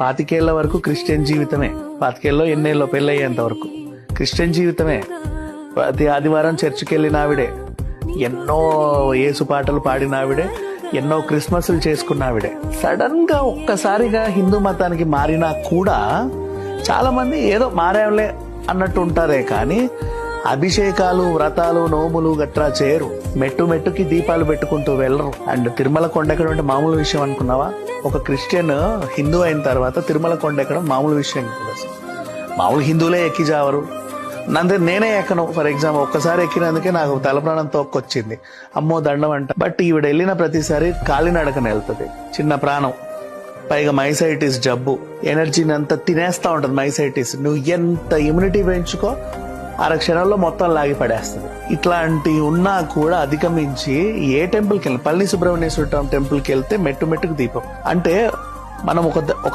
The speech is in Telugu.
25 వరకు క్రిస్టియన్ జీవితమే. 25 ఎన్నేళ్ళలో పెళ్ళయ్యేంత వరకు క్రిస్టియన్ జీవితమే. ప్రతి ఆదివారం చర్చికి వెళ్ళిన ఆవిడే, ఎన్నో యేసు పాటలు పాడిన ఆవిడే, ఎన్నో క్రిస్మస్లు చేసుకున్న ఆవిడే. సడన్ గా ఒక్కసారిగా హిందూ మతానికి మారినా కూడా చాలా మంది ఏదో మారేంలే అన్నట్టు ఉంటారే కానీ అభిషేకాలు, వ్రతాలు, నోములు గట్రా చేయరు. మెట్టు మెట్టుకి దీపాలు పెట్టుకుంటూ వెళ్ళరు. అండ్ తిరుమల కొండ ఎక్కడం మామూలు విషయం అనుకున్నావా? ఒక క్రిస్టియన్ హిందూ అయిన తర్వాత తిరుమల కొండ ఎక్కడం మామూలు విషయం కాదు. మామూలు హిందువులే ఎక్కి జావరు. నేనే ఎక్కను. ఫర్ ఎగ్జాంపుల్ ఒక్కసారి ఎక్కినందుకే నాకు తలప్రాణం తోక్కొచ్చింది. అమ్మో దండం అంట. బట్ ఈవిడ వెళ్ళిన ప్రతిసారి కాలినడకన వెళ్తుంది. చిన్న ప్రాణం, పైగా మైసైటిస్ జబ్బు, ఎనర్జీని అంతా తినేస్తా ఉంటది మైసైటిస్. నువ్వు ఎంత ఇమ్యూనిటీ పెంచుకో క్షణంలో మొత్తం లాగి పడేస్తుంది. ఇట్లాంటి ఉన్నా కూడా అధిగమించి ఏ టెంపుల్కి వెళ్ళి, పళని సుబ్రహ్మణ్యేశ్వర టెంపుల్కి వెళ్తే మెట్టు మెట్టుకు దీపం. అంటే మనం ఒక